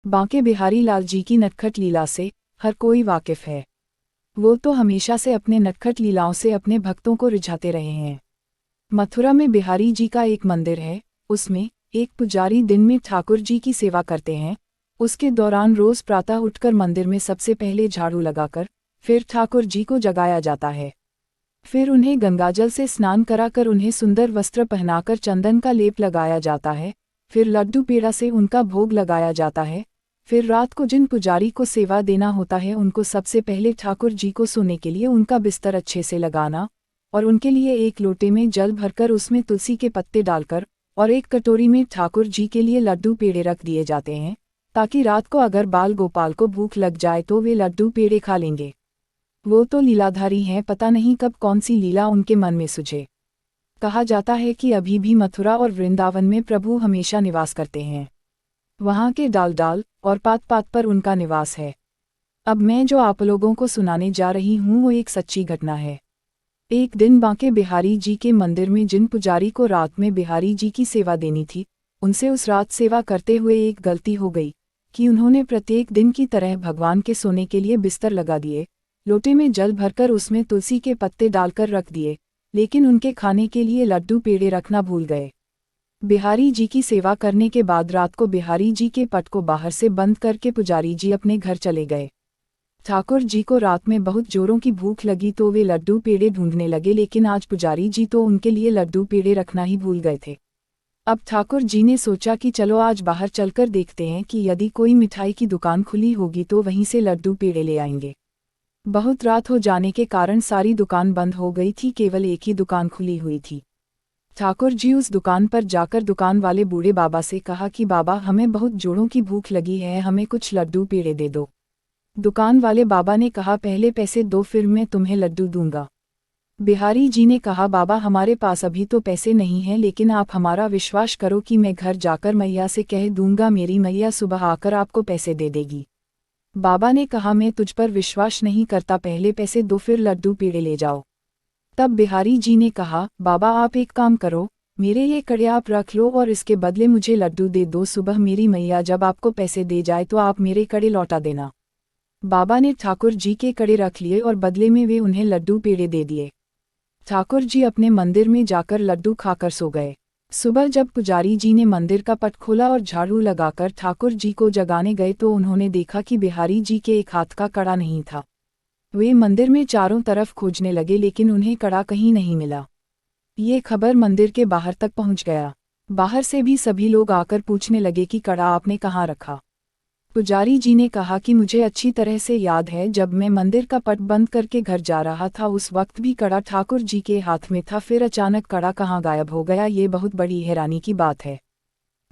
बांके बिहारी लाल जी की नटखट लीला से हर कोई वाकिफ है। वो तो हमेशा से अपने नटखट लीलाओं से अपने भक्तों को रिझाते रहे हैं। मथुरा में बिहारी जी का एक मंदिर है, उसमें एक पुजारी दिन में ठाकुर जी की सेवा करते हैं। उसके दौरान रोज प्रातः उठकर मंदिर में सबसे पहले झाड़ू लगाकर फिर ठाकुर जी को जगाया जाता है। फिर उन्हें गंगाजल से स्नान कराकर उन्हें सुंदर वस्त्र पहनाकर चंदन का लेप लगाया जाता है। फिर लड्डू पेड़ा से उनका भोग लगाया जाता है। फिर रात को जिन पुजारी को सेवा देना होता है उनको सबसे पहले ठाकुर जी को सोने के लिए उनका बिस्तर अच्छे से लगाना और उनके लिए एक लोटे में जल भरकर उसमें तुलसी के पत्ते डालकर और एक कटोरी में ठाकुर जी के लिए लड्डू पेड़े रख दिए जाते हैं, ताकि रात को अगर बाल गोपाल को भूख लग जाए तो वे लड्डू पेड़े खा लेंगे। वो तो लीलाधारी हैं, पता नहीं कब कौन सी लीला उनके मन में सुझे। कहा जाता है कि अभी भी मथुरा और वृंदावन में प्रभु हमेशा निवास करते हैं। वहाँ के डाल डाल और पात पात पर उनका निवास है। अब मैं जो आप लोगों को सुनाने जा रही हूँ वो एक सच्ची घटना है। एक दिन बांके बिहारी जी के मंदिर में जिन पुजारी को रात में बिहारी जी की सेवा देनी थी, उनसे उस रात सेवा करते हुए एक गलती हो गई कि उन्होंने प्रत्येक दिन की तरह भगवान के सोने के लिए बिस्तर लगा दिए, लोटे में जल भरकर उसमें तुलसी के पत्ते डालकर रख दिए, लेकिन उनके खाने के लिए लड्डू पेड़े रखना भूल गए। बिहारी जी की सेवा करने के बाद रात को बिहारी जी के पट को बाहर से बंद करके पुजारी जी अपने घर चले गए। ठाकुर जी को रात में बहुत जोरों की भूख लगी तो वे लड्डू पेड़े ढूंढने लगे, लेकिन आज पुजारी जी तो उनके लिए लड्डू पेड़े रखना ही भूल गए थे। अब ठाकुर जी ने सोचा कि चलो आज बाहर चलकर देखते हैं कि यदि कोई मिठाई की दुकान खुली होगी तो वहीं से लड्डू पेड़े ले आएंगे। बहुत रात हो जाने के कारण सारी दुकान बंद हो गई थी, केवल एक ही दुकान खुली हुई थी। ठाकुर जी उस दुकान पर जाकर दुकान वाले बूढ़े बाबा से कहा कि बाबा हमें बहुत जोड़ों की भूख लगी है, हमें कुछ लड्डू पेड़े दे दो। दुकान वाले बाबा ने कहा पहले पैसे दो फिर मैं तुम्हें लड्डू दूंगा। बिहारी जी ने कहा बाबा हमारे पास अभी तो पैसे नहीं हैं, लेकिन आप हमारा विश्वास करो कि मैं घर जाकर मैया से कह दूंगा, मेरी मैया सुबह आकर आपको पैसे दे देगी। बाबा ने कहा मैं तुझ पर विश्वास नहीं करता, पहले पैसे दो फिर लड्डू पेड़े ले जाओ। तब बिहारी जी ने कहा बाबा आप एक काम करो, मेरे ये कड़े आप रख लो और इसके बदले मुझे लड्डू दे दो, सुबह मेरी मैया जब आपको पैसे दे जाए तो आप मेरे कड़े लौटा देना। बाबा ने ठाकुर जी के कड़े रख लिए और बदले में वे उन्हें लड्डू पेड़े दे दिए। ठाकुर जी अपने मंदिर में जाकर लड्डू खाकर सो गए। सुबह जब पुजारी जी ने मंदिर का पट खोला और झाड़ू लगाकर ठाकुर जी को जगाने गए तो उन्होंने देखा कि बिहारी जी के एक हाथ का कड़ा नहीं था। वे मंदिर में चारों तरफ खोजने लगे, लेकिन उन्हें कड़ा कहीं नहीं मिला। ये खबर मंदिर के बाहर तक पहुंच गया। बाहर से भी सभी लोग आकर पूछने लगे कि कड़ा आपने कहाँ रखा। पुजारी जी ने कहा कि मुझे अच्छी तरह से याद है, जब मैं मंदिर का पट बंद करके घर जा रहा था उस वक्त भी कड़ा ठाकुर जी के हाथ में था, फिर अचानक कड़ा कहाँ गायब हो गया, ये बहुत बड़ी हैरानी की बात है।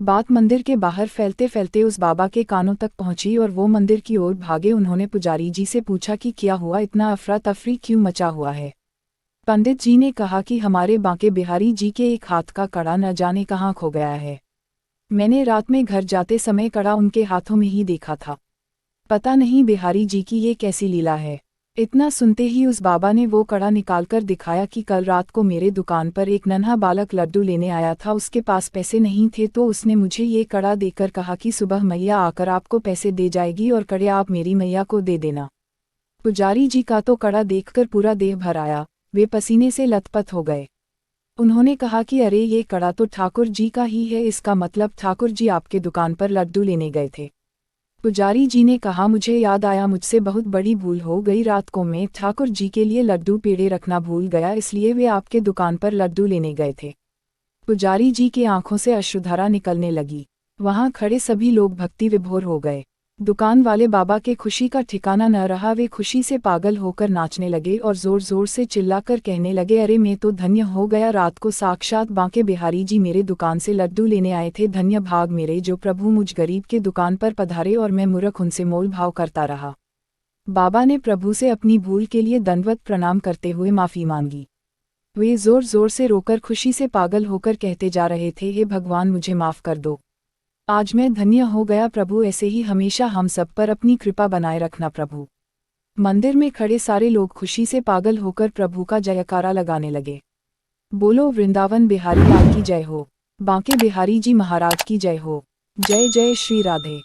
बात मंदिर के बाहर फैलते फैलते उस बाबा के कानों तक पहुंची और वो मंदिर की ओर भागे। उन्होंने पुजारी जी से पूछा कि क्या हुआ, इतना अफरा तफरी क्यों मचा हुआ है। पंडित जी ने कहा कि हमारे बांके बिहारी जी के एक हाथ का कड़ा न जाने कहाँ खो गया है। मैंने रात में घर जाते समय कड़ा उनके हाथों में ही देखा था। पता नहीं बिहारी जी की ये कैसी लीला है। इतना सुनते ही उस बाबा ने वो कड़ा निकालकर दिखाया कि कल रात को मेरे दुकान पर एक नन्हा बालक लड्डू लेने आया था, उसके पास पैसे नहीं थे तो उसने मुझे ये कड़ा देकर कहा कि सुबह मैया आकर आपको पैसे दे जाएगी और कड़े आप मेरी मैया को दे देना। पुजारी जी का तो कड़ा देखकर पूरा देह भर आया, वे पसीने से लथपथ हो गए। उन्होंने कहा कि अरे ये कड़ा तो ठाकुर जी का ही है, इसका मतलब ठाकुर जी आपके दुकान पर लड्डू लेने गए थे। पुजारी जी ने कहा मुझे याद आया, मुझसे बहुत बड़ी भूल हो गई, रात को मैं ठाकुर जी के लिए लड्डू पेड़े रखना भूल गया, इसलिए वे आपके दुकान पर लड्डू लेने गए थे। पुजारी जी की आंखों से अश्रुधारा निकलने लगी। वहां खड़े सभी लोग भक्ति विभोर हो गए। दुकान वाले बाबा के खुशी का ठिकाना न रहा, वे खुशी से पागल होकर नाचने लगे और जोर जोर से चिल्लाकर कहने लगे अरे मैं तो धन्य हो गया, रात को साक्षात बांके बिहारी जी मेरे दुकान से लड्डू लेने आए थे, धन्य भाग मेरे जो प्रभु मुझ गरीब के दुकान पर पधारे और मैं मूर्ख उनसे मोल भाव करता रहा। बाबा ने प्रभु से अपनी भूल के लिए दंडवत प्रणाम करते हुए माफ़ी मांगी। वे जोर जोर से रोकर खुशी से पागल होकर कहते जा रहे थे हे भगवान मुझे माफ़ कर दो, आज मैं धन्य हो गया प्रभु, ऐसे ही हमेशा हम सब पर अपनी कृपा बनाए रखना प्रभु। मंदिर में खड़े सारे लोग खुशी से पागल होकर प्रभु का जयकारा लगाने लगे। बोलो वृंदावन बिहारी लाल की जय हो, बांके बिहारी जी महाराज की जय हो, जय जय श्री राधे।